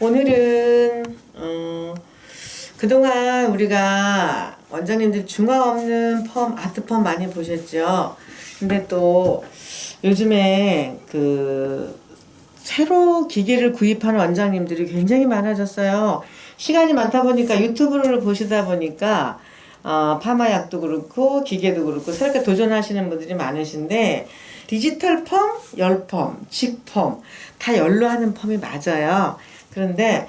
오늘은 그동안 우리가 원장님들 중화 없는 펌, 아트 펌 많이 보셨죠? 근데 또 요즘에 새로 기계를 구입하는 원장님들이 굉장히 많아졌어요. 시간이 많다 보니까 유튜브를 보시다 보니까 파마약도 그렇고 기계도 그렇고 새롭게 도전하시는 분들이 많으신데, 디지털 펌, 열펌, 직펌 다 열로 하는 펌이 맞아요. 그런데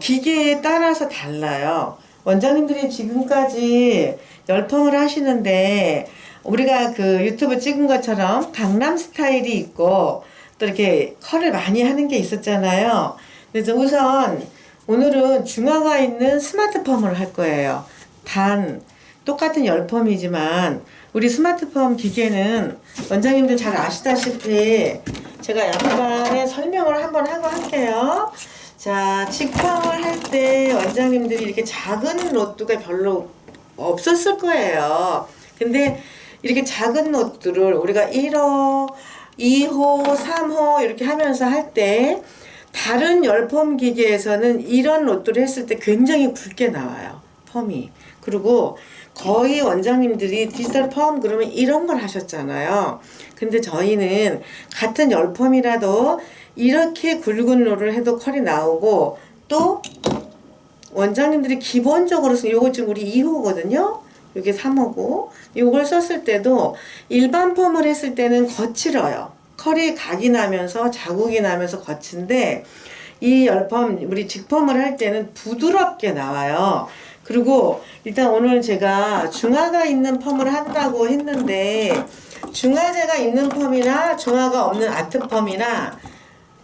기계에 따라서 달라요. 원장님들이 지금까지 열펌을 하시는데, 우리가 유튜브 찍은 것처럼 강남 스타일이 있고 또 이렇게 컬을 많이 하는 게 있었잖아요. 그래서 우선 오늘은 중화가 있는 스마트 펌을 할 거예요. 단 똑같은 열펌이지만 우리 스마트 펌 기계는 원장님들 잘 아시다시피 제가 약간의 설명을 한번 하고 할게요. 자, 직펌을 할 때 원장님들이 이렇게 작은 로드가 별로 없었을 거예요. 근데 이렇게 작은 노트를 우리가 1호, 2호, 3호 이렇게 하면서 할 때 다른 열펌 기계에서는 이런 노트를 했을 때 굉장히 굵게 나와요. 펌이. 그리고 거의 원장님들이 디지털 펌 그러면 이런 걸 하셨잖아요. 근데 저희는 같은 열펌이라도 이렇게 굵은 롤을 해도 컬이 나오고, 또 원장님들이 기본적으로 요거 지금 우리 2호거든요. 이게 3호고, 이걸 썼을 때도 일반 펌을 했을 때는 거칠어요. 컬이 각이 나면서 자국이 나면서 거친데, 이 열펌, 우리 직펌을 할 때는 부드럽게 나와요. 그리고 일단 오늘 제가 중화가 있는 펌을 한다고 했는데, 중화제가 있는 펌이나 중화가 없는 아트 펌이나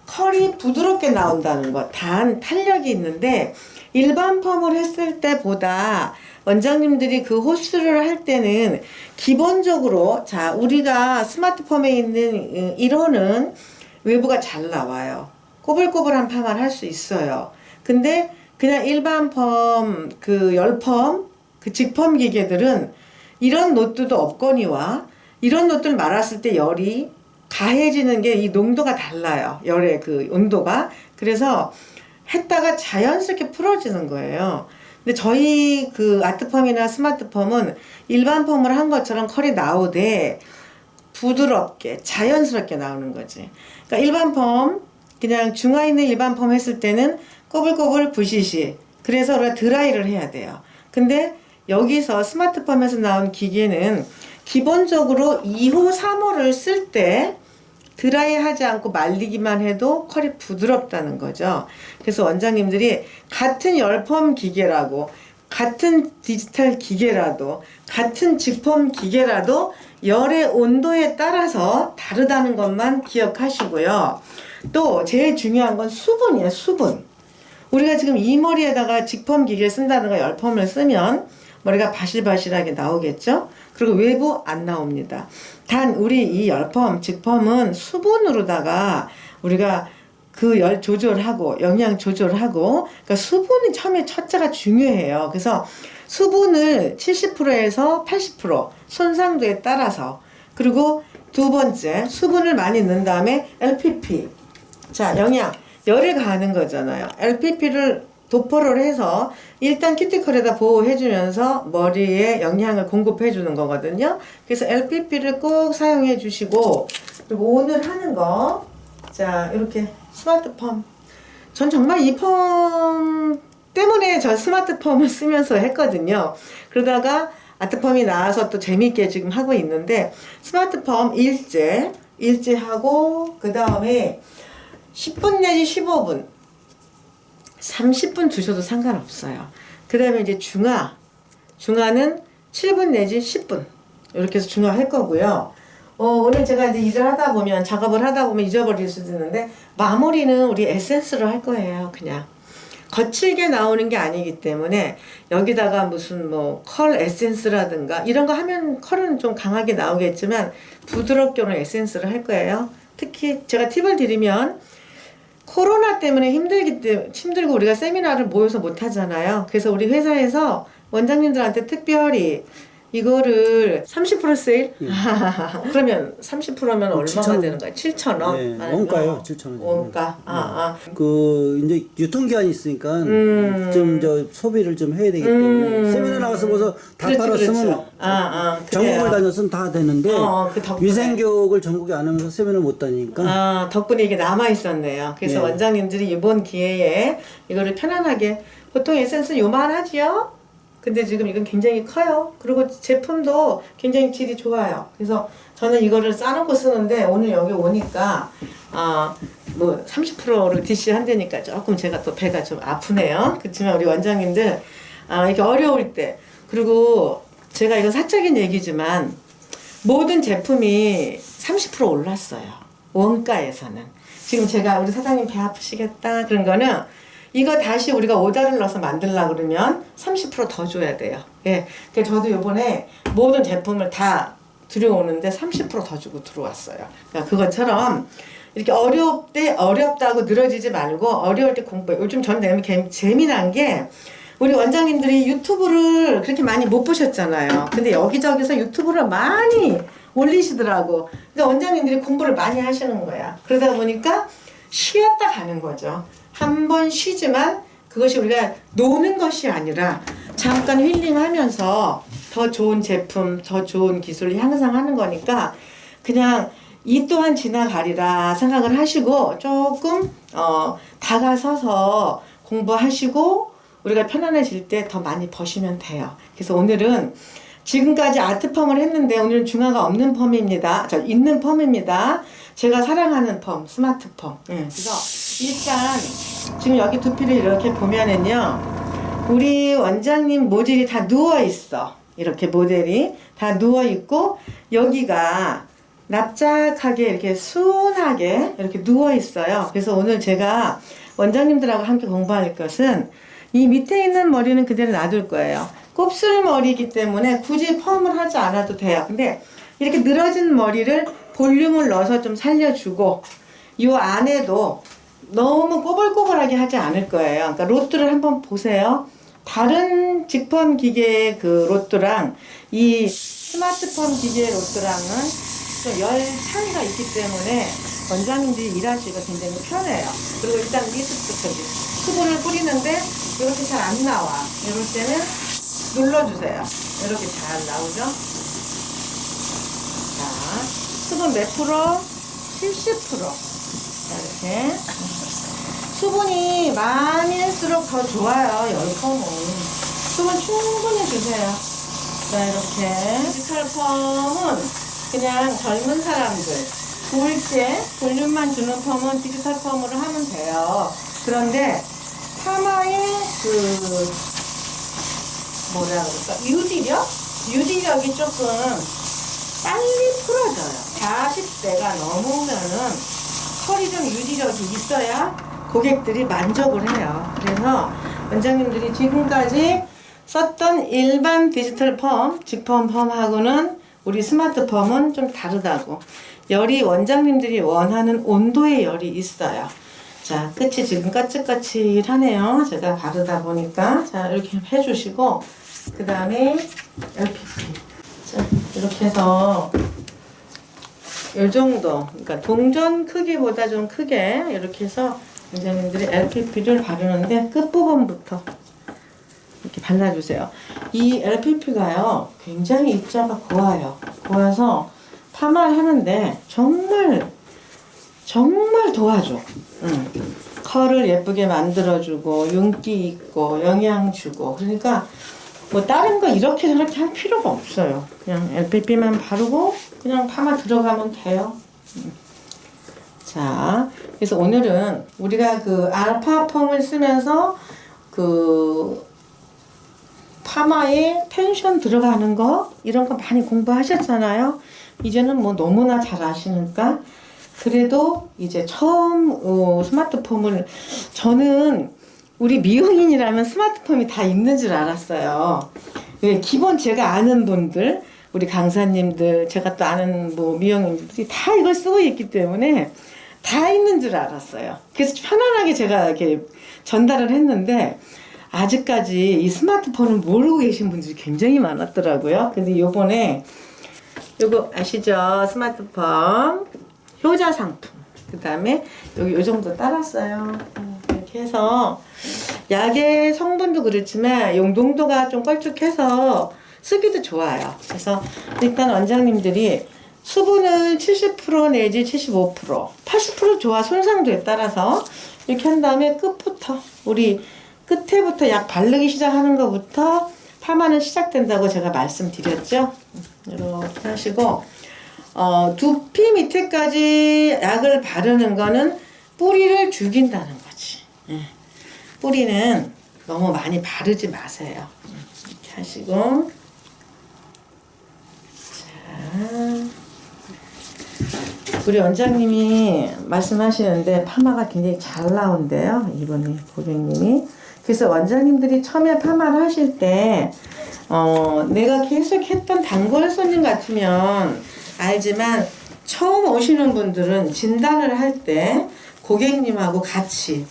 컬이 부드럽게 나온다는 것. 단 탄력이 있는데, 일반 펌을 했을 때보다 원장님들이 그 호스를 할 때는 기본적으로, 자, 우리가 스마트 펌에 있는 1호는 외부가 잘 나와요. 꼬불꼬불한 펌을 할 수 있어요. 근데 그냥 일반 펌, 열펌, 직펌 기계들은 이런 노트도 없거니와 이런 노트를 말았을 때 열이 가해지는 게 이 농도가 달라요. 열의 온도가. 그래서 했다가 자연스럽게 풀어지는 거예요. 근데 저희 아트펌이나 스마트펌은 일반 펌을 한 것처럼 컬이 나오되 부드럽게 자연스럽게 나오는 거지. 그러니까 일반 펌, 그냥 중화 있는 일반 펌 했을 때는 꼬불꼬불 부시시, 그래서 우리가 드라이를 해야 돼요. 근데 여기서 스마트펌에서 나온 기계는 기본적으로 2호, 3호를 쓸 때 드라이 하지 않고 말리기만 해도 컬이 부드럽다는 거죠. 그래서 원장님들이 같은 열펌 기계라고, 같은 디지털 기계라도, 같은 직펌 기계라도 열의 온도에 따라서 다르다는 것만 기억하시고요. 또 제일 중요한 건 수분이에요. 수분. 우리가 지금 이 머리에다가 직펌 기계를 쓴다든가 열펌을 쓰면 머리가 바실바실하게 나오겠죠? 그리고 외부 안 나옵니다. 단 우리 이 열펌, 직펌은 수분으로다가 우리가 열 조절하고 영양 조절하고, 그러니까 수분이 처음에 첫째가 중요해요. 그래서 수분을 70%에서 80% 손상도에 따라서, 그리고 두 번째 수분을 많이 넣은 다음에 LPP, 자, 열을 가하는 거잖아요. LPP를 도포를 해서 일단 큐티클에다 보호해주면서 머리에 영양을 공급해주는 거거든요. 그래서 LPP를 꼭 사용해 주시고, 그리고 오늘 하는 거, 자, 이렇게 스마트 펌. 전 정말 이 펌 때문에 전 스마트 펌을 쓰면서 했거든요. 그러다가 아트 펌이 나와서 또 재밌게 지금 하고 있는데, 스마트 펌 일제 하고, 그 다음에 10분 내지 15분, 30분 두셔도 상관없어요. 그 다음에 이제 중화는 7분 내지 10분 이렇게 해서 중화 할 거고요. 오늘 제가 이제 작업을 하다 보면 잊어버릴 수도 있는데, 마무리는 우리 에센스로 할 거예요. 그냥 거칠게 나오는 게 아니기 때문에 여기다가 무슨 컬 에센스라든가 이런 거 하면 컬은 좀 강하게 나오겠지만 부드럽게 오늘 에센스를 할 거예요. 특히 제가 팁을 드리면, 코로나 때문에 힘들고 우리가 세미나를 모여서 못 하잖아요. 그래서 우리 회사에서 원장님들한테 특별히 이거를 30% 세일? 그러면 30%면 얼마가 7,000원. 되는 거야? 7,000원? 네, 원가요. 7,000원. 원가. 그 이제 유통기한이 있으니까 좀 저 소비를 좀 해야 되기 때문에 세미나 나가서 벌써 다 팔았으면 전국을 다녔으면 다 되는데 그 덕분에. 위생교육을 전국에 안 하면서 세미나를 못 다니니까 덕분에 이게 남아 있었네요. 그래서 네. 원장님들이 이번 기회에 이거를 편안하게, 보통 에센스는 요만하지요? 근데 지금 이건 굉장히 커요. 그리고 제품도 굉장히 질이 좋아요. 그래서 저는 이거를 싸놓고 쓰는데 오늘 여기 오니까 뭐 30%를 DC 한다니까 조금 제가 또 배가 좀 아프네요. 그렇지만 우리 원장님들 이렇게 어려울 때, 그리고 제가 이건 사적인 얘기지만 모든 제품이 30% 올랐어요. 원가에서는. 지금 제가 우리 사장님 배 아프시겠다 그런 거는, 이거 다시 우리가 오다를 넣어서 만들려고 그러면 30% 더 줘야 돼요. 예. 그래서 저도 요번에 모든 제품을 다 들여오는데 30% 더 주고 들어왔어요. 그러니까 그것처럼 이렇게 어렵다고 늘어지지 말고 어려울 때 공부해. 요즘 전 재미난 게, 우리 원장님들이 유튜브를 그렇게 많이 못 보셨잖아요. 근데 여기저기서 유튜브를 많이 올리시더라고. 그러니까 원장님들이 공부를 많이 하시는 거야. 그러다 보니까 쉬었다 가는 거죠. 한 번 쉬지만 그것이 우리가 노는 것이 아니라 잠깐 힐링하면서 더 좋은 제품, 더 좋은 기술을 향상하는 거니까 그냥 이 또한 지나가리라 생각을 하시고 조금 다가서서 공부하시고 우리가 편안해질 때 더 많이 버시면 돼요. 그래서 오늘은 지금까지 아트펌을 했는데 오늘은 중화가 없는 펌입니다. 있는 펌입니다. 제가 사랑하는 펌, 스마트 펌. 그래서 일단 지금 여기 두피를 이렇게 보면은요, 우리 원장님 모델이 다 누워 있어. 이렇게 모델이 다 누워 있고 여기가 납작하게 이렇게 순하게 이렇게 누워 있어요. 그래서 오늘 제가 원장님들하고 함께 공부할 것은 이 밑에 있는 머리는 그대로 놔둘 거예요. 곱슬머리이기 때문에 굳이 펌을 하지 않아도 돼요. 근데 이렇게 늘어진 머리를 볼륨을 넣어서 좀 살려주고, 이 안에도 너무 꼬불꼬불하게 하지 않을 거예요. 그러니까 로또를 한번 보세요. 다른 직펌 기계의 그 로또랑 이 스마트펌 기계의 로또랑은 좀 열 차이가 있기 때문에 원장님들이 일하시기가 굉장히 편해요. 그리고 일단 미스트 수분을 뿌리는데 이렇게 잘 안 나와. 이럴 때는 눌러주세요. 이렇게 잘 나오죠? 자, 수분 몇 프로? 70%. 자, 이렇게. 수분이 많을수록 더 좋아요, 열펌은. 수분 충분히 주세요. 자, 이렇게. 디지털 펌은 그냥 젊은 사람들, 굵게 볼륨만 주는 펌은 디지털 펌으로 하면 돼요. 그런데 파마의 유지력이 조금 빨리 풀어져요. 40대가 넘으면은 컬이 좀 유지력이 있어야 고객들이 만족을 해요. 그래서 원장님들이 지금까지 썼던 일반 디지털 펌, 직펌 펌하고는 우리 스마트 펌은 좀 다르다고. 열이 원장님들이 원하는 온도의 열이 있어요. 자, 끝이 지금 까칠까칠하네요. 제가 바르다 보니까. 자, 이렇게 해주시고, 그 다음에 LPP. 자, 이렇게 해서 이 정도, 그러니까 동전 크기보다 좀 크게 이렇게 해서 원장님들이 LPP를 바르는데 끝부분부터 이렇게 발라주세요. 이 LPP가요, 굉장히 입자가 고와요. 고와서 파마를 하는데 정말 도와줘. 컬을 예쁘게 만들어주고 윤기 있고 영양 주고. 그러니까 뭐 다른 거 이렇게 저렇게 할 필요가 없어요. 그냥 LPP만 바르고 그냥 파마 들어가면 돼요. 자, 그래서 오늘은 우리가 그 알파 펌을 쓰면서 그 파마에 텐션 들어가는 거 이런 거 많이 공부하셨잖아요. 이제는 뭐 너무나 잘 아시니까. 그래도 이제 처음 스마트펌을, 저는 우리 미용인이라면 스마트펌이 다 있는 줄 알았어요. 기본 제가 아는 분들, 우리 강사님들, 제가 또 아는 뭐 미용인들이 다 이걸 쓰고 있기 때문에 다 있는 줄 알았어요. 그래서 편안하게 제가 이렇게 전달을 했는데, 아직까지 이 스마트폰을 모르고 계신 분들이 굉장히 많았더라고요. 근데 요번에 요거 아시죠? 스마트폰 효자 상품. 그 다음에 여기 요 정도 따랐어요. 이렇게 해서 약의 성분도 그렇지만 용도가 좀 걸쭉해서 쓰기도 좋아요. 그래서 일단 원장님들이 수분은 70% 내지 75%, 80% 좋아. 손상도에 따라서 이렇게 한 다음에 끝부터 우리 끝에부터 약 바르기 시작하는 것부터 파마는 시작된다고 제가 말씀드렸죠. 이렇게 하시고 두피 밑에까지 약을 바르는 거는 뿌리를 죽인다는 거지. 뿌리는 너무 많이 바르지 마세요. 이렇게 하시고 자, 우리 원장님이 말씀하시는데 파마가 굉장히 잘 나온대요. 이번에 고객님이. 그래서 원장님들이 처음에 파마를 하실 때 내가 계속 했던 단골 손님 같으면 알지만 처음 오시는 분들은 진단을 할 때 고객님하고 같이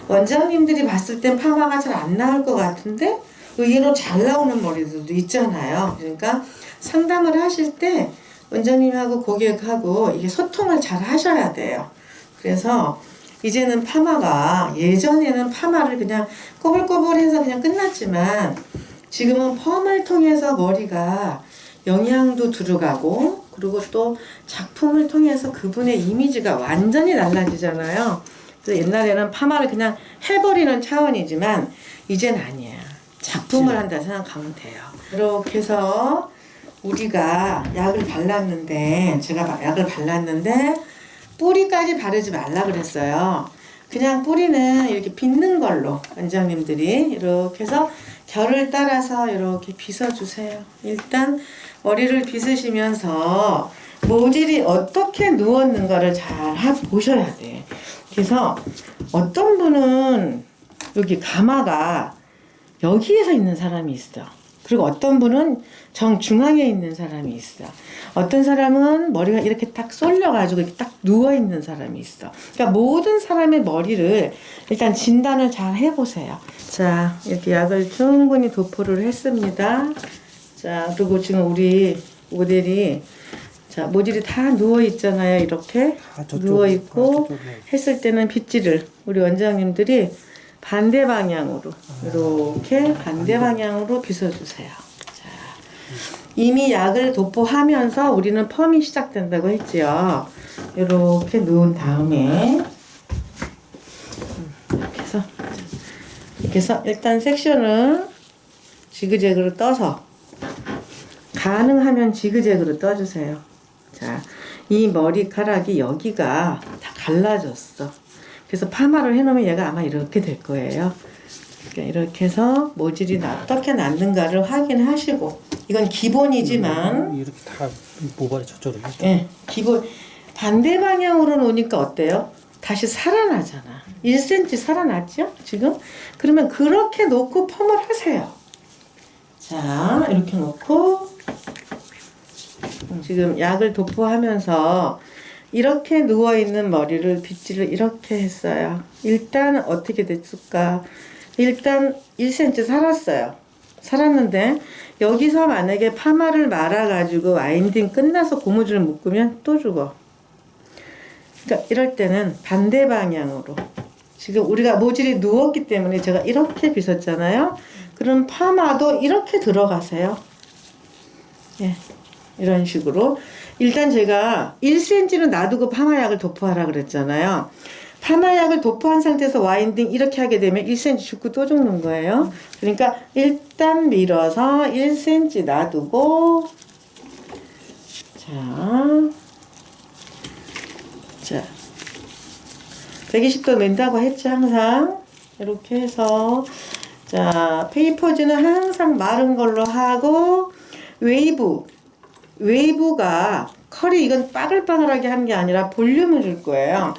원장님들이 봤을 땐 파마가 잘 안 나올 것 같은데 의외로 잘 나오는 머리들도 있잖아요. 그러니까 상담을 하실 때 원장님하고 고객하고 이게 소통을 잘 하셔야 돼요. 그래서 이제는 파마가 예전에는 파마를 그냥 꼬불꼬불해서 그냥 끝났지만 지금은 펌을 통해서 머리가 영양도 들어가고 그리고 또 작품을 통해서 그분의 이미지가 완전히 달라지잖아요. 그래서 옛날에는 파마를 그냥 해버리는 차원이지만 이젠 아니에요. 작품을 한다 생각하면 돼요. 이렇게 해서 우리가 약을 발랐는데 제가 약을 발랐는데 뿌리까지 바르지 말라 그랬어요. 그냥 뿌리는 이렇게 빗는 걸로 원장님들이 이렇게 해서 결을 따라서 이렇게 빗어주세요. 일단 머리를 빗으시면서 모질이 어떻게 누웠는가를 잘 보셔야 돼. 그래서 어떤 분은 여기 가마가 여기에서 있는 사람이 있어. 그리고 어떤 분은 정중앙에 있는 사람이 있어. 어떤 사람은 머리가 이렇게 딱 쏠려가지고 이렇게 딱 누워있는 사람이 있어. 그러니까 모든 사람의 머리를 일단 진단을 잘 해보세요. 자, 이렇게 약을 충분히 도포를 했습니다. 자, 그리고 지금 우리 모델이 자, 모질이 다 누워있잖아요. 이렇게 누워있고 했을 때는 빗질을 우리 원장님들이 반대 방향으로 이렇게 반대 방향으로 빗어주세요. 자, 이미 약을 도포하면서 우리는 펌이 시작된다고 했죠. 이렇게 누운 다음에 이렇게 해서 일단 섹션을 지그재그로 떠서 가능하면 지그재그로 떠주세요. 자, 이 머리카락이 여기가 다 갈라졌어. 그래서 파마를 해놓으면 얘가 아마 이렇게 될 거예요. 그러니까 이렇게 해서 모질이 어떻게 났는가를 확인하시고 이건 기본이지만 이렇게 다 모발이 저쪽으로 예, 기본 반대 방향으로 놓으니까 어때요? 다시 살아나잖아. 1cm 살아났죠? 지금? 그러면 그렇게 놓고 펌을 하세요. 자, 이렇게 놓고 지금 약을 도포하면서 이렇게 누워있는 머리를 빗질을 이렇게 했어요. 일단 어떻게 됐을까? 일단 1cm 살았어요. 살았는데 여기서 만약에 파마를 말아가지고 와인딩 끝나서 고무줄을 묶으면 또 죽어. 그러니까 이럴 때는 반대 방향으로 지금 우리가 모질이 누웠기 때문에 제가 이렇게 빗었잖아요. 그럼 파마도 이렇게 들어가세요. 예, 이런 식으로 일단 제가 1cm는 놔두고 파마약을 도포하라 그랬잖아요. 파마약을 도포한 상태에서 와인딩 이렇게 하게 되면 1cm 죽고 또 죽는 거예요. 그러니까 일단 밀어서 1cm 놔두고 자 120도 맨다고 했죠. 항상 이렇게 해서 자 페이퍼즈는 항상 마른 걸로 하고 웨이브가 컬이 이건 빠글빠글하게 하는 게 아니라 볼륨을 줄 거예요.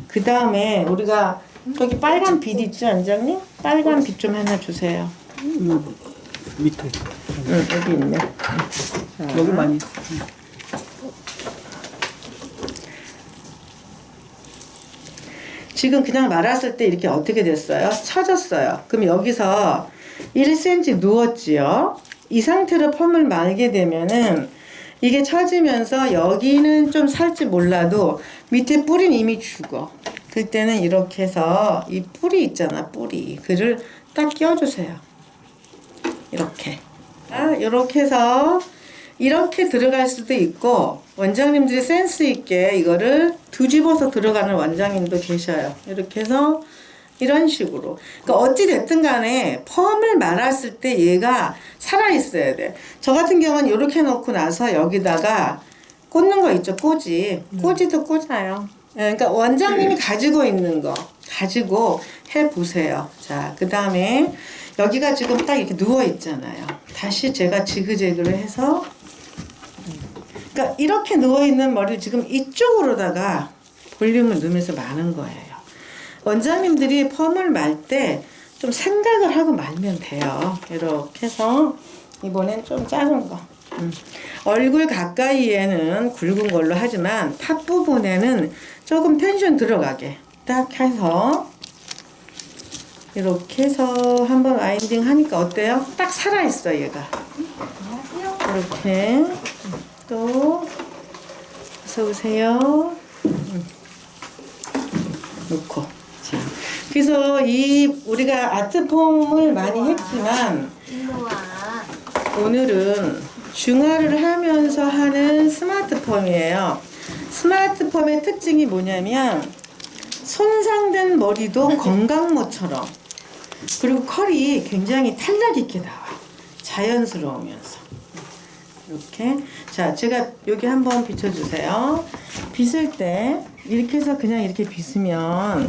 그 다음에 우리가 저기 빨간 빛 있죠, 원장님? 빨간 빛 좀 하나 주세요. 밑에. 응, 여기 있네. 여기 많이 있어. 지금 그냥 말았을 때 이렇게 어떻게 됐어요? 처졌어요. 그럼 여기서 1cm 누웠지요. 이 상태로 펌을 말게 되면은 이게 처지면서 여기는 좀 살지 몰라도 밑에 뿌리는 이미 죽어. 그때는 이렇게 해서 이 뿌리 있잖아, 뿌리. 그를 딱 끼워주세요. 이렇게. 이렇게 해서 이렇게 들어갈 수도 있고, 원장님들이 센스 있게 이거를 뒤집어서 들어가는 원장님도 계셔요. 이렇게 해서 이런 식으로. 그러니까 어찌 됐든 간에 펌을 말았을 때 얘가 살아있어야 돼. 저 같은 경우는 이렇게 놓고 나서 여기다가 꽂는 거 있죠, 꼬지. 꼬지도 꽂아요. 그러니까 원장님이 가지고 있는 거 가지고 해보세요. 자, 그 다음에 여기가 지금 딱 이렇게 누워 있잖아요. 다시 제가 지그재그로 해서, 그러니까 이렇게 누워 있는 머리를 지금 이쪽으로다가 볼륨을 넣으면서 마는 거예요. 원장님들이 펌을 말 때 좀 생각을 하고 말면 돼요. 이렇게 해서 이번엔 좀 작은 거. 얼굴 가까이에는 굵은 걸로 하지만 탑 부분에는 조금 텐션 들어가게 딱 해서 이렇게 해서 한번 와인딩 하니까 어때요? 딱 살아있어 얘가. 이렇게 또 어서오세요. 놓고. 자, 그래서 이 우리가 아트폼을 많이 했지만 오늘은 중화를 하면서 하는 스마트펌이에요. 스마트펌의 특징이 뭐냐면 손상된 머리도 건강모처럼, 그리고 컬이 굉장히 탄력 있게 나와. 자연스러우면서. 이렇게. 자, 제가 여기 한번 비춰주세요. 빗을 때 이렇게 해서 그냥 이렇게 빗으면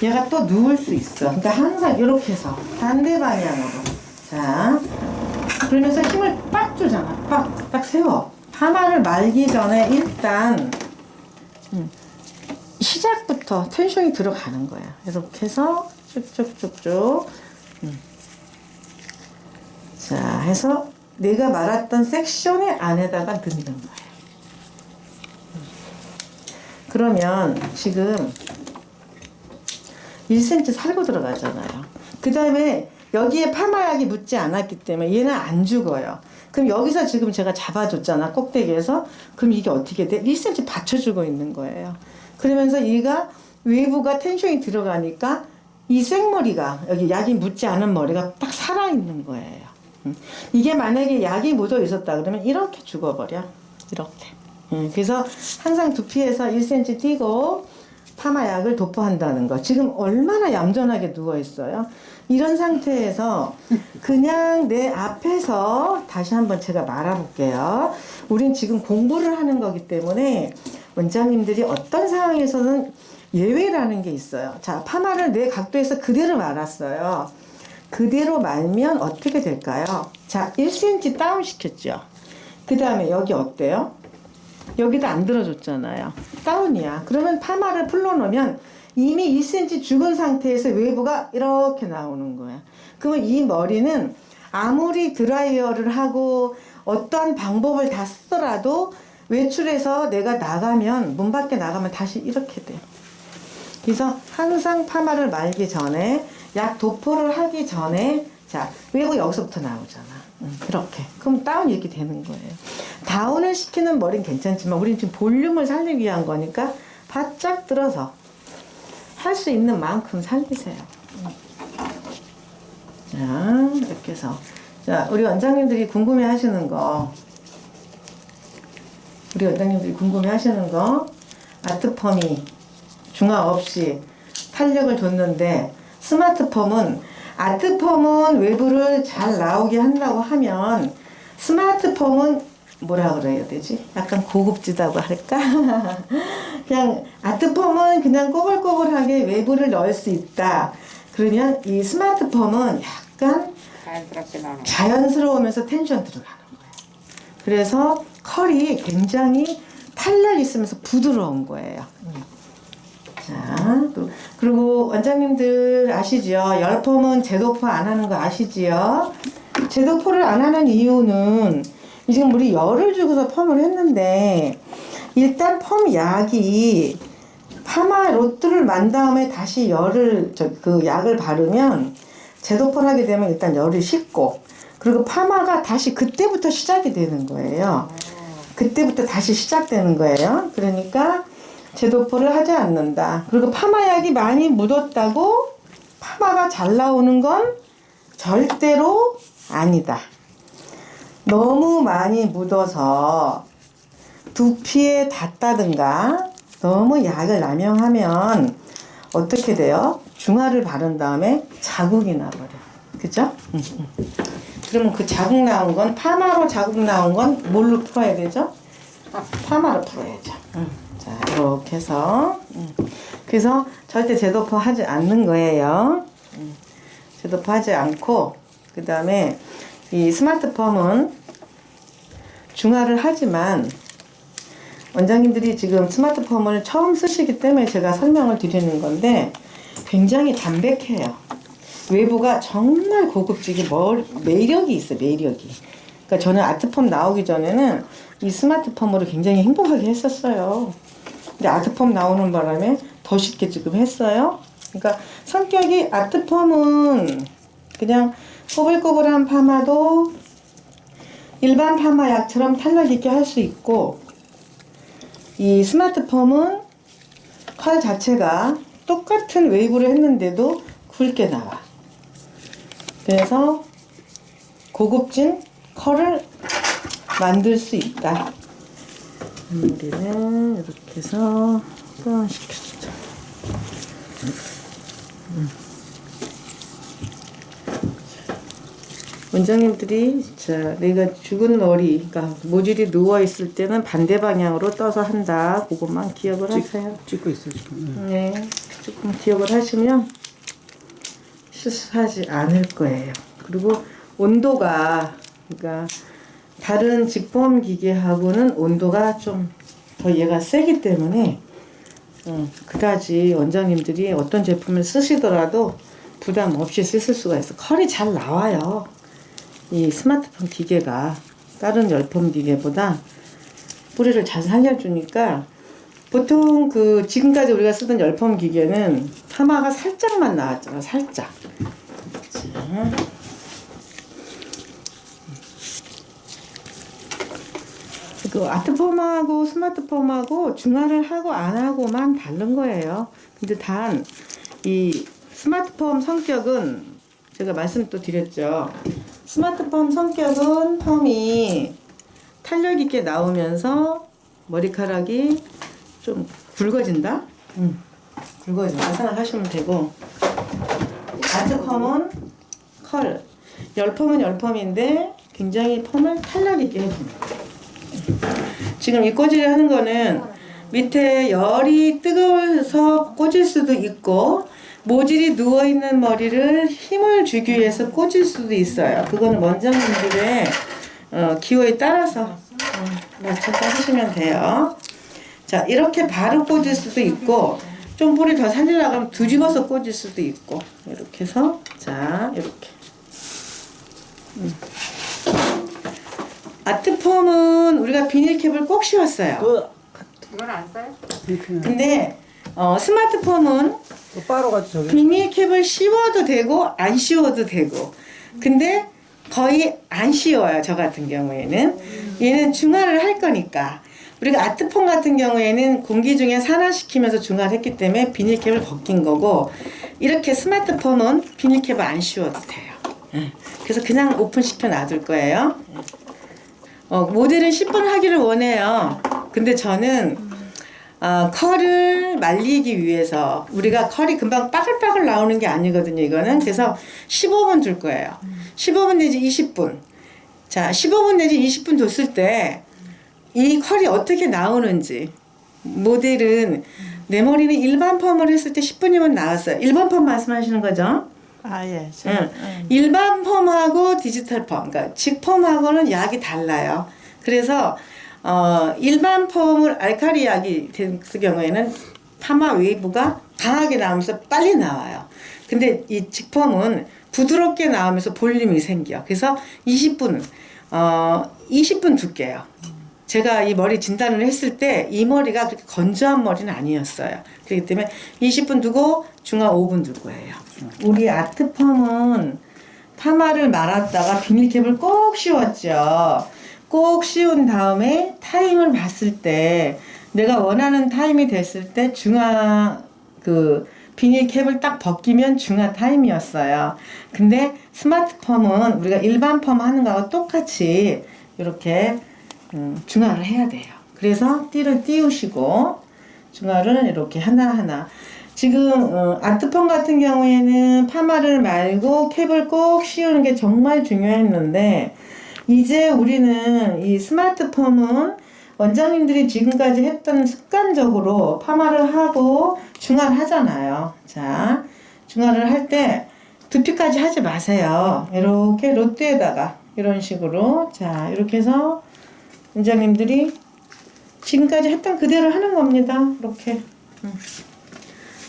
얘가 또 누울 수 있어. 그러니까 항상 이렇게 해서 반대 방향으로. 자, 그러면서 힘을 빡 주잖아. 딱 세워. 파마를 말기 전에 일단 시작부터 텐션이 들어가는 거야. 이렇게 해서 쭉쭉쭉쭉. 자, 해서 내가 말했던 섹션의 안에다가 넣는 거예요. 그러면 지금 1cm 살고 들어가잖아요. 그 다음에 여기에 파마약이 묻지 않았기 때문에 얘는 안 죽어요. 그럼 여기서 지금 제가 잡아줬잖아, 꼭대기에서. 그럼 이게 어떻게 돼? 1cm 받쳐주고 있는 거예요. 그러면서 얘가 외부가 텐션이 들어가니까 이 생머리가, 여기 약이 묻지 않은 머리가 딱 살아있는 거예요. 이게 만약에 약이 묻어 있었다 그러면 이렇게 죽어버려. 이렇게. 그래서 항상 두피에서 1cm 띄고 파마약을 도포한다는 거. 지금 얼마나 얌전하게 누워 있어요. 이런 상태에서 그냥 내 앞에서 다시 한번 제가 말아볼게요. 우린 지금 공부를 하는 거기 때문에 원장님들이 어떤 상황에서는 예외라는 게 있어요. 자, 파마를 내 각도에서 그대로 말았어요. 그대로 말면 어떻게 될까요? 자, 1cm 다운 시켰죠. 그 다음에 여기 어때요? 여기도 안 들어줬잖아요. 다운이야. 그러면 파마를 풀러놓으면 이미 1cm 죽은 상태에서 외부가 이렇게 나오는 거야. 그러면 이 머리는 아무리 드라이어를 하고 어떠한 방법을 다 쓰더라도 외출해서 내가 나가면, 문 밖에 나가면 다시 이렇게 돼. 그래서 항상 파마를 말기 전에, 약 도포를 하기 전에, 자, 외부 여기서부터 나오잖아. 이렇게. 그럼 다운이 이렇게 되는 거예요. 다운을 시키는 머리는 괜찮지만 우리는 지금 볼륨을 살리기 위한 거니까 바짝 들어서 할 수 있는 만큼 살리세요. 자, 이렇게 해서. 자, 우리 원장님들이 궁금해 하시는 거. 아트펌이 중화 없이 탄력을 줬는데, 아트펌은 외부를 잘 나오게 한다고 하면, 스마트펌은 뭐라 그래야 되지? 약간 고급지다고 할까? 그냥 아트펌은 그냥 꼬불꼬불하게 외부를 넣을 수 있다. 그러면 이 스마트펌은 약간 자연스러우면서 텐션 들어가는 거예요. 그래서 컬이 굉장히 탄력 있으면서 부드러운 거예요. 자, 또 그리고 원장님들 아시죠? 열펌은 제도포 안 하는 거 아시지요? 제도포를 안 하는 이유는 지금 우리 열을 주고서 펌을 했는데, 일단 펌 약이 파마 로트를 만 다음에 다시 그 약을 바르면 제도포를 하게 되면 일단 열이 식고, 그리고 파마가 다시 그때부터 시작이 되는 거예요. 그때부터 다시 시작되는 거예요. 그러니까 제도포를 하지 않는다. 그리고 파마약이 많이 묻었다고 파마가 잘 나오는 건 절대로 아니다. 너무 많이 묻어서 두피에 닿다든가 너무 약을 남용하면 어떻게 돼요? 중화를 바른 다음에 자국이 나버려. 그죠? 그러면 그 자국 나온 건, 파마로 자국 나온 건 뭘로 풀어야 되죠? 파마로 풀어야죠. 자, 이렇게 해서. 그래서 절대 제도포 하지 않는 거예요. 제도포 하지 않고, 그 다음에 이 스마트펌은 중화를 하지만, 원장님들이 지금 스마트펌을 처음 쓰시기 때문에 제가 설명을 드리는 건데, 굉장히 담백해요. 외부가 정말 고급지게 매력이 있어요. 매력이. 그러니까 저는 아트펌 나오기 전에는 이 스마트펌으로 굉장히 행복하게 했었어요. 근데 아트펌 나오는 바람에 더 쉽게 지금 했어요. 그러니까 성격이, 아트펌은 그냥 꼬불꼬불한 파마도 일반 파마 약처럼 탄력 있게 할 수 있고, 이 스마트펌은 컬 자체가 똑같은 웨이브를 했는데도 굵게 나와. 그래서 고급진 컬을 만들 수 있다. 우리는 이렇게 해서 또 시켜주자. 원장님들이, 자, 내가 죽은 머리, 그러니까 모질이 누워 있을 때는 반대 방향으로 떠서 한다. 그것만 기억을 하세요. 찍고 있어요 지금. 네, 조금 기억을 하시면 실수하지 않을 거예요. 그리고 온도가, 그러니까 다른 직범 기계하고는 온도가 좀 더 얘가 세기 때문에 그다지 원장님들이 어떤 제품을 쓰시더라도 부담 없이 쓰실 수가 있어. 컬이 잘 나와요. 이 스마트폰 기계가 다른 열펌 기계보다 뿌리를 잘 살려주니까, 보통 그 지금까지 우리가 쓰던 열펌 기계는 파마가 살짝만 나왔잖아. 살짝. 자. 그 아트펌하고 스마트펌하고 중화를 하고 안 하고만 다른 거예요. 근데 단 이 스마트펌 성격은 제가 말씀 또 드렸죠. 스마트펌 성격은 펌이 탄력 있게 나오면서 머리카락이 좀 굵어진다? 굵어진다 생각하시면 되고, 아트펌은 컬, 열펌은 열펌인데 굉장히 펌을 탄력 있게 해줍니다. 지금 이 꼬지를 하는 거는 밑에 열이 뜨거워서 꽂을 수도 있고, 모질이 누워있는 머리를 힘을 주기 위해서 꽂을 수도 있어요. 그거는 원장님들의 기호에 따라서 맞춰서 하시면 돼요. 자, 이렇게 바로 꽂을 수도 있고, 좀 뿌리 더 살리려고 하면 뒤집어서 꽂을 수도 있고, 이렇게 해서, 자, 이렇게. 아트펌은 우리가 비닐캡을 꼭 씌웠어요. 이건 안 써요? 근데 스마트펌은 빠로가지고 비닐캡을 씌워도 되고 안 씌워도 되고, 근데 거의 안 씌워요. 저 같은 경우에는 얘는 중화를 할 거니까. 우리가 아트펌 같은 경우에는 공기 중에 산화시키면서 중화를 했기 때문에 비닐캡을 벗긴 거고, 이렇게 스마트펌은 비닐캡을 안 씌워도 돼요. 그래서 그냥 오픈시켜 놔둘 거예요. 모델은 10분 하기를 원해요. 근데 저는 컬을 말리기 위해서, 우리가 컬이 금방 빠글빠글 나오는 게 아니거든요, 이거는. 그래서 15분 둘 거예요. 15분 내지 20분. 자, 15분 내지 20분 뒀을 때 이 컬이 어떻게 나오는지. 모델은, 내 머리는 일반 펌을 했을 때 10분이면 나왔어요. 일반 펌 말씀하시는 거죠? 아, 예. 일반 펌하고 디지털 펌, 그러니까 직펌하고는 약이 달라요. 그래서 일반 펌을 알칼리 약이 됐을 경우에는 파마 웨이브가 강하게 나오면서 빨리 나와요. 근데 이 직펌은 부드럽게 나오면서 볼륨이 생겨. 그래서 20분 둘게요. 제가 이 머리 진단을 했을 때 이 머리가 그렇게 건조한 머리는 아니었어요. 그렇기 때문에 20분 두고 중화 5분 둘 거예요. 우리 아트펌은 파마를 말았다가 비닐캡을 꼭 씌웠죠. 꼭 씌운 다음에 타임을 봤을 때 내가 원하는 타임이 됐을 때 중화 그 비닐캡을 딱 벗기면 중화 타임이었어요. 근데 스마트 펌은 우리가 일반 펌 하는 거하고 똑같이 이렇게 중화를 해야 돼요. 그래서 띠를 띄우시고 중화를 이렇게 하나하나 지금 아트펌 같은 경우에는 파마를 말고 캡을 꼭 씌우는 게 정말 중요했는데 이제 우리는 이 스마트 펌은 원장님들이 지금까지 했던 습관적으로 파마를 하고 중화를 하잖아요. 자, 중화를 할 때 두피까지 하지 마세요. 이렇게 롯데에다가 이런 식으로 자 이렇게 해서 원장님들이 지금까지 했던 그대로 하는 겁니다. 이렇게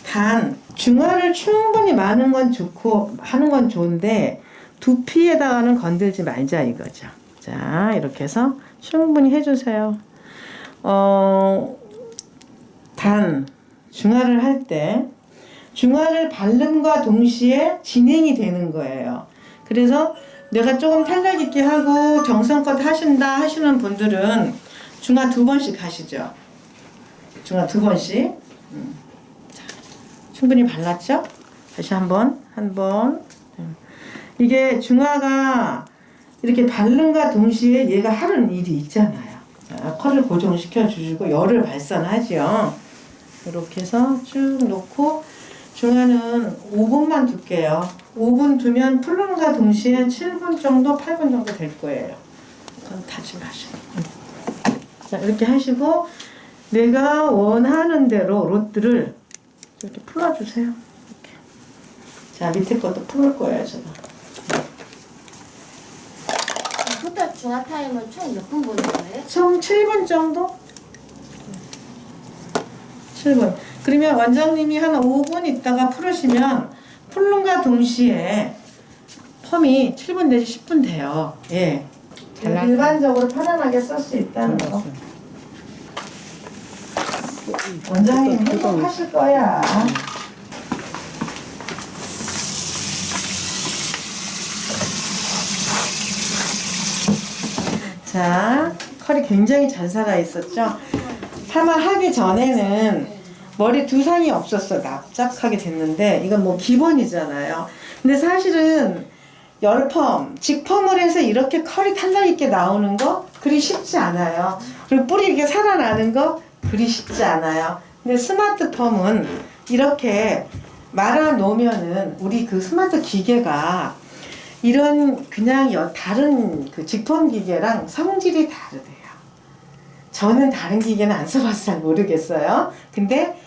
단 중화를 충분히 많은 건 좋고 하는 건 좋은데 두피에다가는 건들지 말자 이거죠. 자 이렇게 해서 충분히 해주세요. 단 중화를 할 때 중화를 바름과 동시에 진행이 되는 거예요. 그래서 내가 조금 탄력 있게 하고 정성껏 하신다 하시는 분들은 중화 2번씩 하시죠. 중화 2번씩. 자, 충분히 발랐죠? 다시 한 번. 이게 중화가 이렇게 바름과 동시에 얘가 하는 일이 있잖아요. 자, 컬을 고정시켜 주시고 열을 발산하죠. 이렇게 해서 쭉 놓고 중화는 5분만 둘게요. 5분 두면 풀름과 동시에 7분 정도, 8분 정도 될 거예요. 그럼 타지 마시고. 자, 이렇게 하시고 내가 원하는 대로 롯들을 이렇게 풀어주세요. 이렇게. 자, 밑에 것도 풀을 거예요, 제가. 토탈 중화 타임은 총 몇 분 보는 거예요? 총 7분 정도? 7분. 그러면 원장님이 한 5분 있다가 풀으시면 풀름과 동시에 펌이 7분 내지 10분 돼요. 예. 일반적으로 편안하게 쓸 수 있다는 거. 원장님 행복하실 거야. 자, 컬이 굉장히 잘 살아 있었죠? 파마하기 전에는 머리 두상이 없었어. 납작하게 됐는데 이건 뭐 기본이잖아요. 근데 사실은 열펌, 직펌을 해서 이렇게 컬이 탄력 있게 나오는 거 그리 쉽지 않아요. 그리고 뿌리 이렇게 살아나는 거 그리 쉽지 않아요. 근데 스마트 펌은 이렇게 말아 놓으면은 우리 그 스마트 기계가 이런 그냥 다른 그 직펌 기계랑 성질이 다르대요. 저는 다른 기계는 안 써봐서 잘 모르겠어요. 근데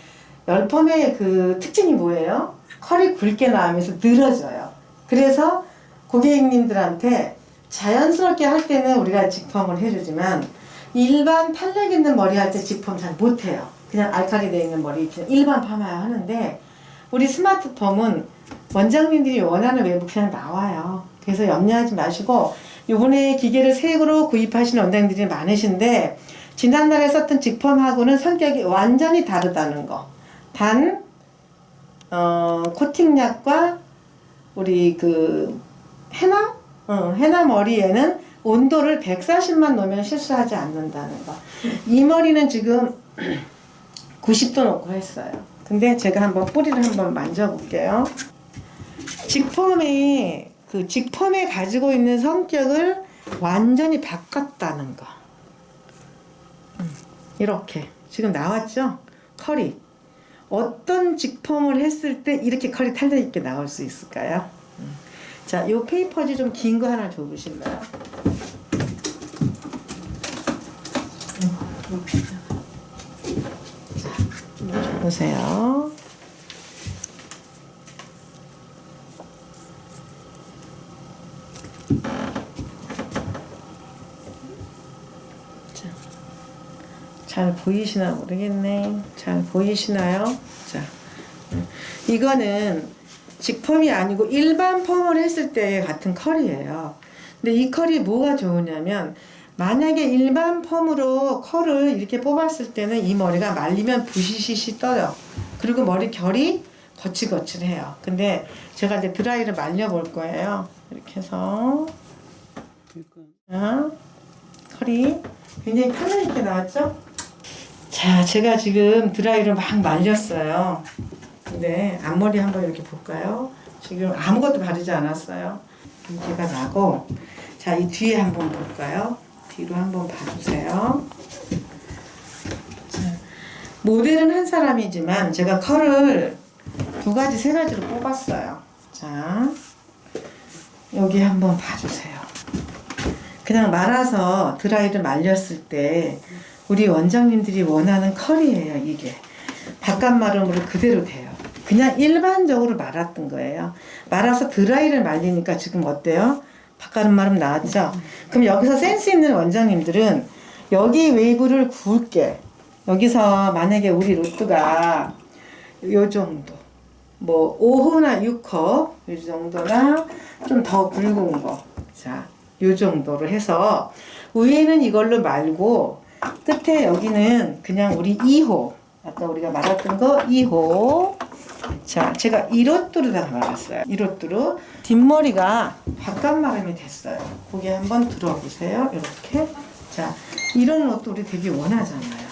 열펌의 그 특징이 뭐예요? 컬이 굵게 나오면서 늘어져요. 그래서 고객님들한테 자연스럽게 할 때는 우리가 직펌을 해주지만 일반 탄력 있는 머리 할 때 직펌 잘 못해요. 그냥 알칼리 되어 있는 머리 그냥 일반 파마야 하는데 우리 스마트 펌은 원장님들이 원하는 외부 그냥 나와요. 그래서 염려하지 마시고 요번에 기계를 새로 구입하시는 원장님들이 많으신데 지난달에 썼던 직펌하고는 성격이 완전히 다르다는 거. 단 코팅약과 우리 그 헤나 머리에는 온도를 140만 놓으면 실수하지 않는다는 거. 이 머리는 지금 90도 놓고 했어요. 근데 제가 한번 뿌리를 한번 만져볼게요. 직펌이 직펌에 가지고 있는 성격을 완전히 바꿨다는 거. 이렇게 지금 나왔죠? 컬이 어떤 직펌을 했을 때 이렇게 컬이 탄력 있게 나올 수 있을까요? 자, 요 페이퍼지 좀 긴 거 하나 줘보실래요? 자, 줘보세요. 잘 보이시나 모르겠네. 잘 보이시나요? 자, 이거는 직펌이 아니고 일반 펌을 했을 때 같은 컬이에요. 근데 이 컬이 뭐가 좋으냐면 만약에 일반 펌으로 컬을 이렇게 뽑았을 때는 이 머리가 말리면 부시시시 떠요. 그리고 머리 결이 거칠거칠해요. 근데 제가 이제 드라이를 말려볼 거예요. 이렇게 해서 컬이 굉장히 편안하게 나왔죠? 자, 제가 지금 드라이를 막 말렸어요. 근데 앞머리 한번 이렇게 볼까요? 지금 아무것도 바르지 않았어요. 윤기가 나고, 자, 이 뒤에 한번 볼까요? 뒤로 한번 봐주세요. 자, 모델은 한 사람이지만 제가 컬을 두 가지, 세 가지로 뽑았어요. 자, 여기 한번 봐주세요. 그냥 말아서 드라이를 말렸을 때 우리 원장님들이 원하는 컬이에요. 이게 바깥 마름으로 그대로 돼요. 그냥 일반적으로 말았던 거예요. 말아서 드라이를 말리니까 지금 어때요? 바깥 마름 나왔죠? 그럼 여기서 센스 있는 원장님들은 여기 웨이브를 굵게, 여기서 만약에 우리 로트가 요 정도, 뭐 5호나 6호 이 정도나 좀 더 굵은 거, 자, 요 정도로 해서 위에는 이걸로 말고 끝에 여기는 그냥 우리 2호, 아까 우리가 말았던 거 2호. 자, 제가 1호뚜루다가 말았어요. 1호뚜루. 뒷머리가 바깥 마름이 됐어요. 고개 한번 들어보세요. 이렇게. 자, 이런 것도 우리 되게 원하잖아요.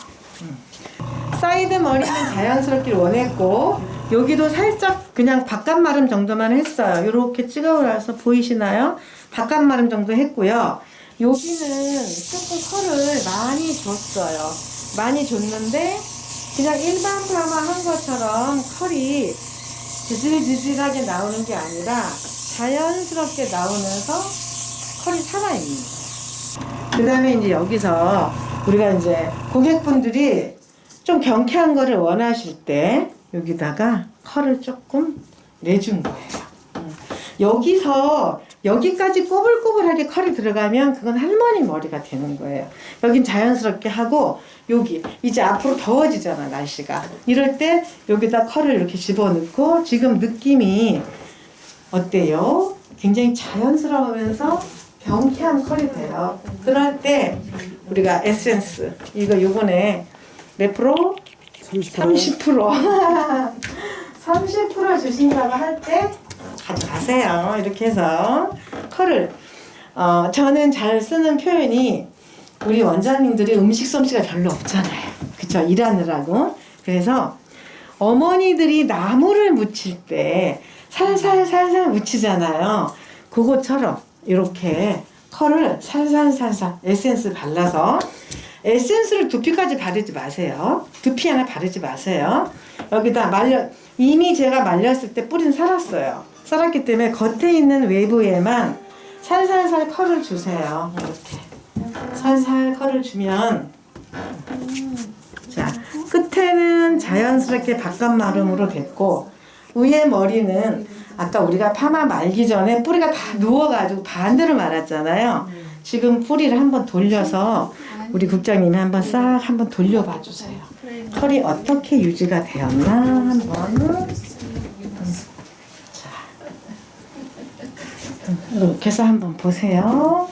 사이드 머리는 자연스럽게 원했고, 여기도 살짝 그냥 바깥 마름 정도만 했어요. 이렇게 찍어서 보이시나요? 바깥 마름 정도 했고요. 여기는 조금 컬을 많이 줬어요. 많이 줬는데 그냥 일반 파마 한 것처럼 컬이 지질지질하게 나오는 게 아니라 자연스럽게 나오면서 컬이 살아있는 거예요. 그 다음에 이제 여기서 우리가 이제 고객분들이 좀 경쾌한 거를 원하실 때 여기다가 컬을 조금 내준 거예요. 여기서 여기까지 꼬불꼬불하게 컬이 들어가면 그건 할머니 머리가 되는 거예요. 여긴 자연스럽게 하고, 여기 이제 앞으로 더워지잖아, 날씨가. 이럴 때 여기다 컬을 이렇게 집어넣고, 지금 느낌이 어때요? 굉장히 자연스러우면서 경쾌한 컬이 돼요. 그럴 때 우리가 에센스, 이거 요번에 몇 프로? 30%. 30% 주신다고 할 때 가져가세요. 이렇게 해서 컬을 저는 잘 쓰는 표현이, 우리 원장님들이 음식 솜씨가 별로 없잖아요. 그쵸? 일하느라고. 그래서 어머니들이 나무를 묻힐 때 살살살살 묻히잖아요. 그것처럼 이렇게 컬을 살살살살 에센스 발라서, 에센스를 두피까지 바르지 마세요. 두피 하나 바르지 마세요. 여기다 이미 제가 말렸을 때 뿌리는 살았어요. 살았기 때문에 겉에 있는 외부에만 살살살 컬을 주세요. 이렇게 살살 컬을 주면, 자, 끝에는 자연스럽게 바깥 마름으로 됐고, 위에 머리는 아까 우리가 파마 말기 전에 뿌리가 다 누워가지고 반대로 말았잖아요. 지금 뿌리를 한번 돌려서 우리 국장님이 한번 싹 한번 돌려봐 주세요. 컬이 어떻게 유지가 되었나 한번. 자, 이렇게 해서 한번 보세요.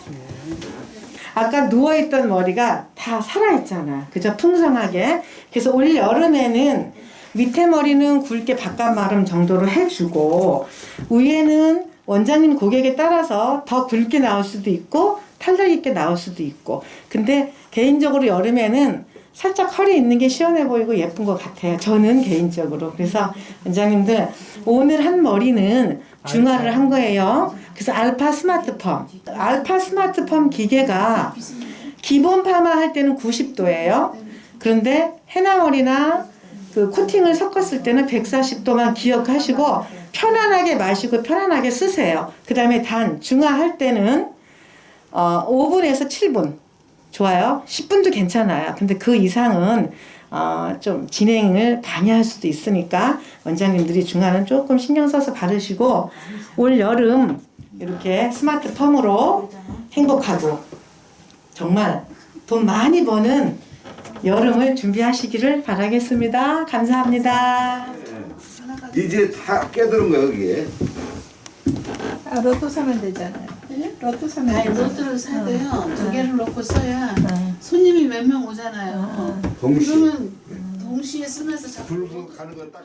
아까 누워있던 머리가 다 살아있잖아. 그죠? 풍성하게. 그래서 올 여름에는 밑에 머리는 굵게 바깥 마름 정도로 해주고, 위에는 원장님 고객에 따라서 더 굵게 나올 수도 있고 탄력 있게 나올 수도 있고. 근데 개인적으로 여름에는 살짝 컬이 있는 게 시원해 보이고 예쁜 것 같아요. 저는 개인적으로. 그래서 원장님들 오늘 한 머리는 중화를 한 거예요. 그래서 알파 스마트 펌. 알파 스마트 펌 기계가 기본 파마 할 때는 90도예요. 그런데 해나머리나 그 코팅을 섞었을 때는 140도만 기억하시고 편안하게 마시고 편안하게 쓰세요. 그 다음에 단 중화할 때는 5분에서 7분 좋아요. 10분도 괜찮아요. 근데 그 이상은 좀 진행을 방해할 수도 있으니까 원장님들이 중화는 조금 신경 써서 바르시고, 올 여름 이렇게 스마트 펌으로 행복하고 정말 돈 많이 버는 여름을 준비하시기를 바라겠습니다. 감사합니다. 이제 다 깨달은 거야, 여기에. 로또 사면 되잖아요. 로또 사면 아니 로또를 사도요. 두 개를 놓고 써야 손님이 몇 명 오잖아요. 그러면 동시에 쓰면서 자꾸 불고 가는 거 딱.